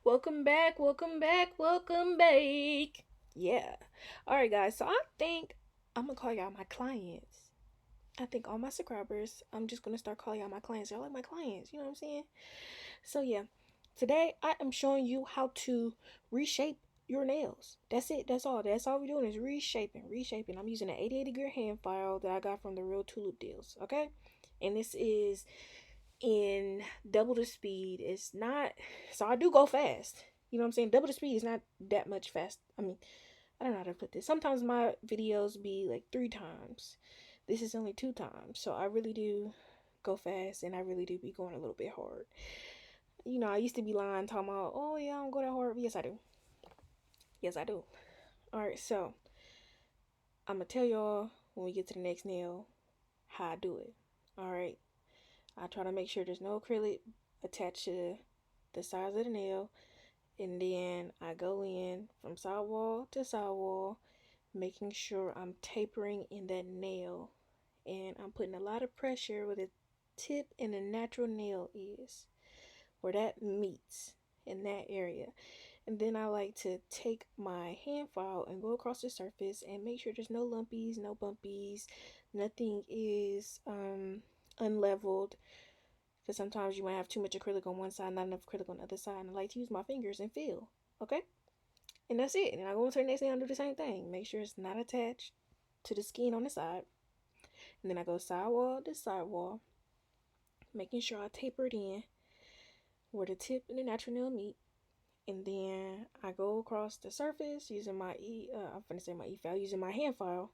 Welcome back, welcome back, welcome back. Yeah. Alright, guys, so I think I'm gonna call y'all my clients. I think all my subscribers, I'm just gonna start calling y'all my clients. Y'all like my clients, you know what I'm saying? So, yeah, today I am showing you how to reshape your nails. That's it, that's all. That's all we're doing is reshaping. I'm using an 88 degree hand file that I got from the Real Tulip Deals, okay? And this is in double the speed. It's not, so I do go fast. You know what I'm saying? Double the speed is not that much fast. I mean, I don't know how to put this. Sometimes my videos be like 3 times. This is only 2 times. So I really do go fast and I really do be going a little bit hard. You know, I used to be lying talking about, oh yeah, I don't go that hard. Yes, I do. Yes, I do. Alright, so I'm gonna tell y'all when we get to the next nail how I do it. Alright. I try to make sure there's no acrylic attached to the sides of the nail. And then I go in from sidewall to sidewall, making sure I'm tapering in that nail. And I'm putting a lot of pressure where the tip and the natural nail is, where that meets in that area. And then I like to take my hand file and go across the surface and make sure there's no lumpies, no bumpies, nothing is unleveled. Because sometimes you might have too much acrylic on one side, not enough acrylic on the other side. And I like to use my fingers and feel. Okay? And that's it. And I go into the next thing, I do the same thing. Make sure it's not attached to the skin on the side. And then I go sidewall to sidewall, making sure I taper it in where the tip and the natural nail meet. And then I go across the surface using my I'm finna say my file, using my hand file.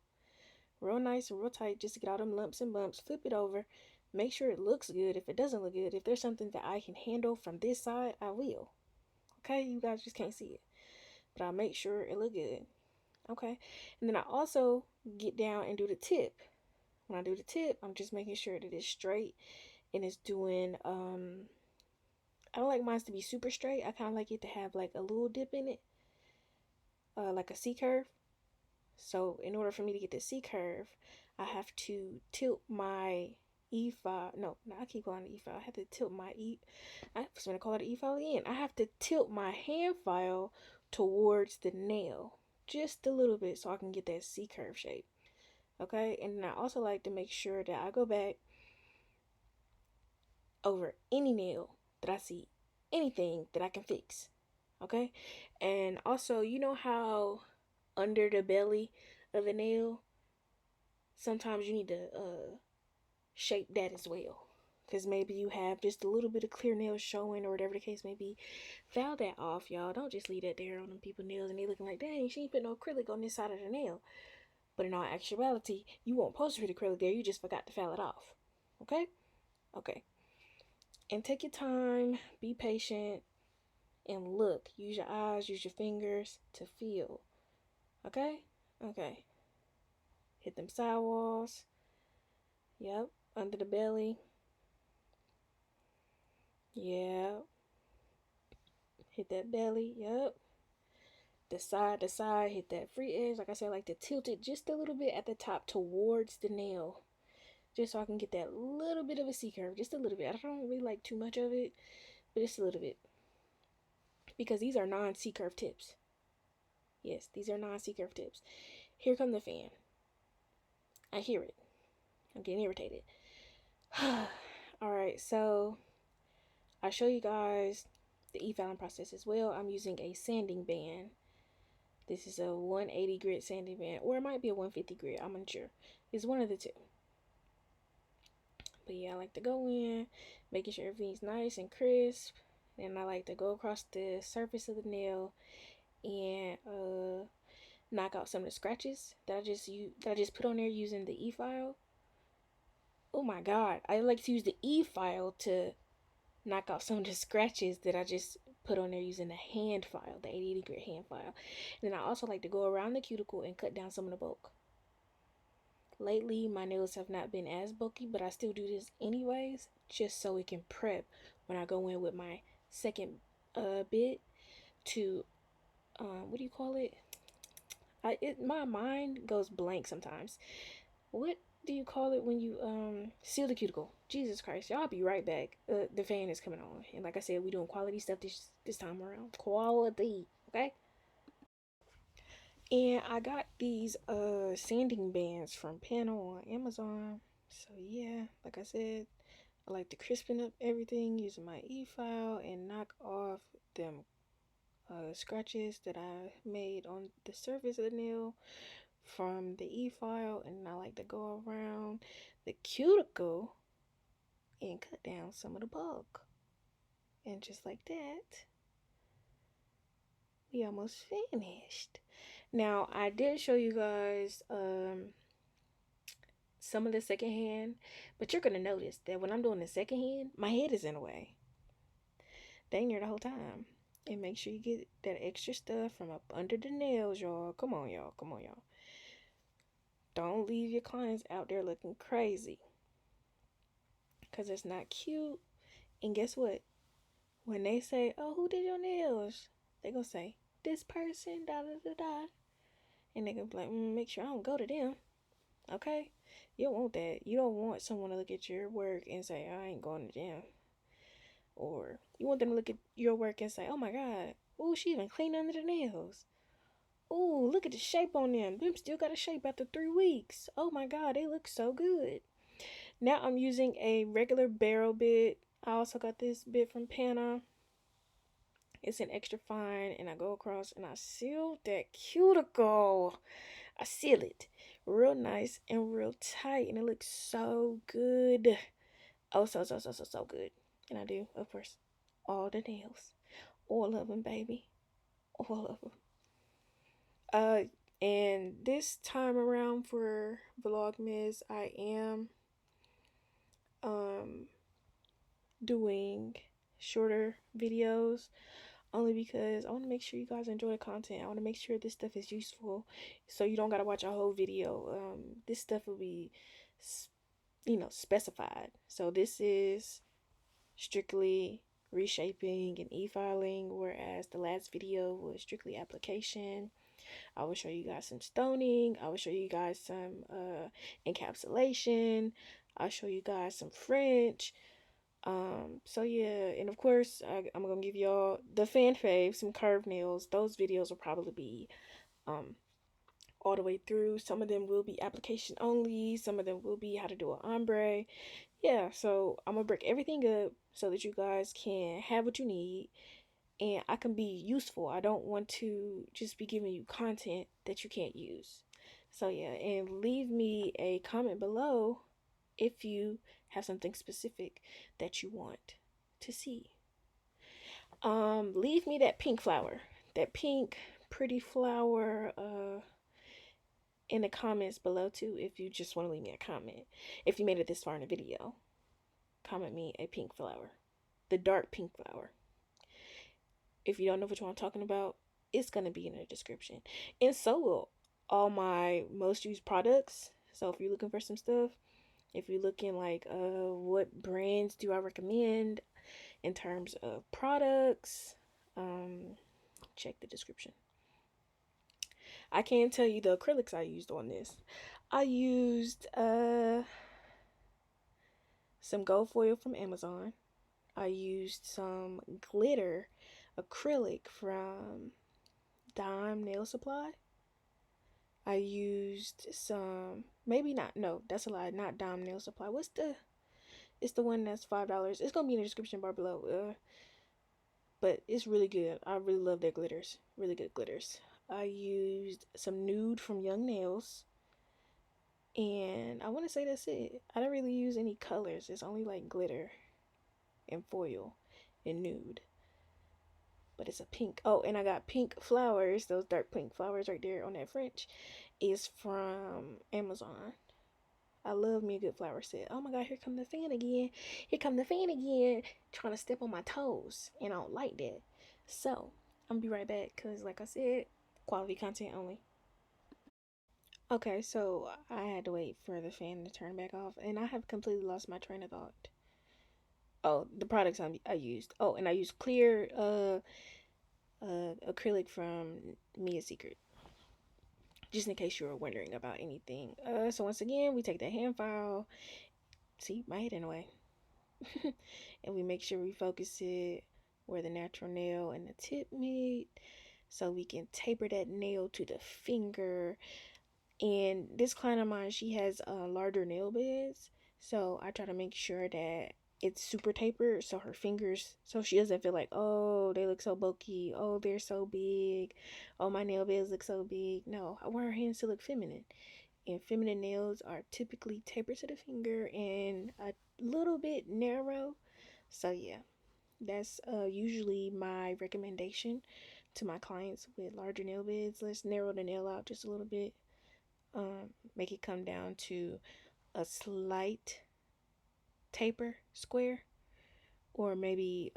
Real nice and real tight just to get all them lumps and bumps. Flip it over. Make sure it looks good. If it doesn't look good, if there's something that I can handle from this side, I will. Okay, you guys just can't see it. But I'll make sure it look good. Okay. And then I also get down and do the tip. When I do the tip, I'm just making sure that it's straight and it's doing I don't like mine to be super straight. I kinda like it to have like a little dip in it. Like a C curve. So in order for me to get the C curve, I have to tilt my E file. No, I keep calling it E file. I have to tilt my I was gonna call it E file again. I have to tilt my hand file towards the nail just a little bit so I can get that C curve shape. Okay, and then I also like to make sure that I go back over any nail that I see, anything that I can fix. Okay, and also, you know how under the belly of a nail, sometimes you need to shape that as well. Because maybe you have just a little bit of clear nails showing, or whatever the case may be. File that off, y'all. Don't just leave that there on them people's nails and they looking like, dang, she ain't put no acrylic on this side of the nail. But in all actuality, you won't post to put acrylic there. You just forgot to file it off. Okay? Okay. And take your time, be patient, and look. Use your eyes, use your fingers to feel. Okay? Okay. Hit them sidewalls. Yep. Under the belly. Yep. Hit that belly. Yep. The side to side. Hit that free edge. Like I said, I like to tilt it just a little bit at the top towards the nail. Just so I can get that little bit of a C curve. Just a little bit. I don't really like too much of it, but just a little bit. Because these are non-C curve tips. Yes, these are non-C curve tips. Here come the fan. I hear it. I'm getting irritated. Alright, so I show you guys the e-filing process as well. I'm using a sanding band. This is a 180 grit sanding band, or it might be a 150 grit. I'm unsure. It's one of the two. But yeah, I like to go in, making sure everything's nice and crisp. And I like to go across the surface of the nail and knock out some of the scratches that I just put on there using the e-file. Oh my god, I like to use the e-file to knock out some of the scratches that I just put on there using the hand file, the 80 grit hand file. And then I also like to go around the cuticle and cut down some of the bulk. Lately, my nails have not been as bulky, but I still do this anyways, just so it can prep when I go in with my second bit to, what do you call it? My mind goes blank sometimes. What do you call it when you seal the cuticle? Jesus Christ, y'all be right back. The fan is coming on, and like I said, we doing quality stuff this time around. Quality, okay? And I got these sanding bands from Panel on Amazon. So yeah, like I said, I like to crispen up everything using my e-file and knock off them scratches that I made on the surface of the nail from the e-file, and I like to go around the cuticle and cut down some of the bulk. And just like that, we almost finished. Now I did show you guys some of the second hand, but you're gonna notice that when I'm doing the second hand, my head is in the way. Dang near the whole time. And make sure you get that extra stuff from up under the nails, y'all. Come on, y'all. Come on, y'all. Don't leave your clients out there looking crazy, because it's not cute. And guess what? When they say, "Oh, who did your nails?" they gonna say, "This person, da da da da." And they gonna be like, make sure I don't go to them. Okay? You don't want that. You don't want someone to look at your work and say, "I ain't going to them." Or you want them to look at your work and say, "Oh my God, oh, she even clean under the nails. Oh, look at the shape on them. Them still got a shape after 3 weeks. Oh my God, they look so good." Now I'm using a regular barrel bit. I also got this bit from Pana. It's an extra fine, and I go across and I seal that cuticle. I seal it real nice and real tight, and it looks so good. Oh, so good. And I do, of course, all the nails, all of them, baby, all of them. And this time around for Vlogmas, I am um doing shorter videos, only because I want to make sure you guys enjoy the content. I want to make sure this stuff is useful, so you don't gotta watch a whole video. This stuff will be, specified. So this is strictly reshaping and e-filing, whereas the last video was strictly application. I will show you guys some stoning. I will show you guys some encapsulation. I'll show you guys some French. So yeah, and of course I'm gonna give y'all the fan fave, some curved nails. Those videos will probably be um all the way through. Some of them will be application only, some of them will be how to do an ombre. Yeah, so I'm gonna break everything up so that you guys can have what you need and I can be useful. I don't want to just be giving you content that you can't use. So yeah, and leave me a comment below if you have something specific that you want to see. Leave me that pink flower. That pink pretty flower in the comments below too, if you just want to leave me a comment. If you made it this far in the video, comment me a pink flower. The dark pink flower. If you don't know which one I'm talking about, it's going to be in the description. And so will all my most used products. So if you're looking for some stuff, if you're looking like what brands do I recommend in terms of products, check the description. I can tell you the acrylics I used on this. I used some gold foil from Amazon. I used some glitter acrylic from Dime Nail Supply. I used some, maybe not, no, that's a lie, not Dime Nail Supply. It's the one that's $5. It's gonna be in the description bar below. But it's really good. I really love their glitters. Really good glitters. I used some nude from Young Nails. And I want to say that's it. I don't really use any colors. It's only like glitter and foil and nude. But it's a pink. Oh, and I got pink flowers. Those dark pink flowers right there on that French is from Amazon. I love me a good flower set. Oh my God, here come the fan again. Here come the fan again. Trying to step on my toes. And I don't like that. So, I'm going to be right back. Because like I said, quality content only. Okay, so I had to wait for the fan to turn back off. And I have completely lost my train of thought. Oh, the products I used. Oh, and I used clear acrylic from Mia Secret. just in case you were wondering about anything. So once again, we take the hand file. See, my head in the way. And we make sure we focus it where the natural nail and the tip meet, so we can taper that nail to the finger. And this client of mine, she has larger nail beds, so I try to make sure that it's super tapered, so her fingers, so she doesn't feel like, oh, they look so bulky, oh, they're so big, oh, my nail beds look so big. No, I want her hands to look feminine, and feminine nails are typically tapered to the finger and a little bit narrow. So yeah, that's usually my recommendation to my clients with larger nail beds. Let's narrow the nail out just a little bit. Make it come down to a slight taper square, or maybe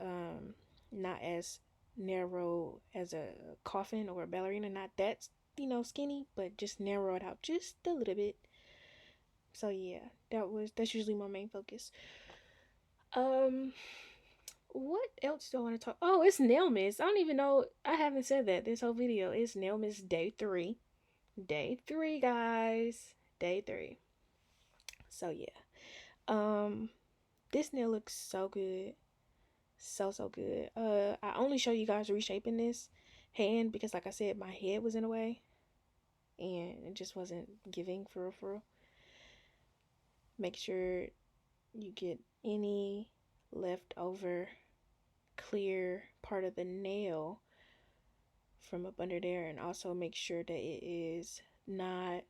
not as narrow as a coffin or a ballerina, not that, skinny, but just narrow it out just a little bit. So yeah, that's usually my main focus. Um, what else do I want to talk? Oh, it's Nailmas. I don't even know. I haven't said that this whole video. It's Nailmas day 3. Day 3, guys. Day 3. So yeah. Um, this nail looks so good. So good. I only show you guys reshaping this hand because, like I said, my head was in the way and it just wasn't giving for real, for real. Make sure you get any leftover clear part of the nail from up under there, and also make sure that it is not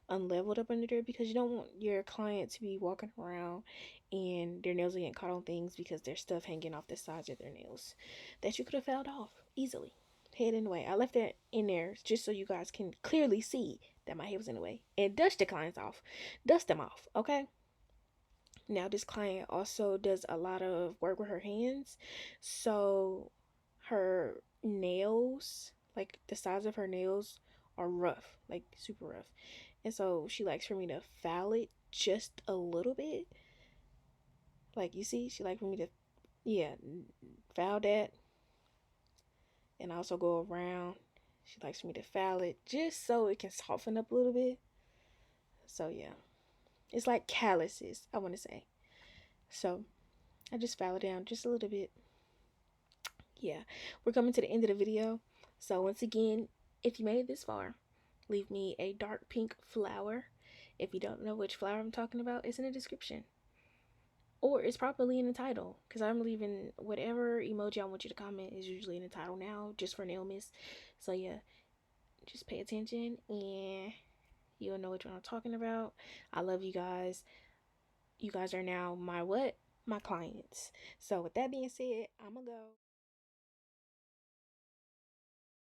unleveled up under there, because you don't want your client to be walking around and their nails are getting caught on things because there's stuff hanging off the sides of their nails that you could have filed off easily. Head in the way. I left that in there just so you guys can clearly see that my head was in the way. And dust the clients off. Dust them off, okay? Now, this client also does a lot of work with her hands. So her nails, like the size of her nails, are rough, like super rough. And so she likes for me to file it just a little bit. Like, you see, she likes for me to, yeah, file that. And also go around. She likes for me to file it just so it can soften up a little bit. So yeah, it's like calluses, I want to say. So I just file it down just a little bit. Yeah, we're coming to the end of the video. So once again, if you made it this far, leave me a dark pink flower. If you don't know which flower I'm talking about, it's in the description. Or it's probably in the title, because I'm leaving whatever emoji I want you to comment is usually in the title now, just for Nailmas. So yeah, just pay attention and you'll know which one I'm talking about. I love you guys. You guys are now my what? My clients. So with that being said, I'm gonna go.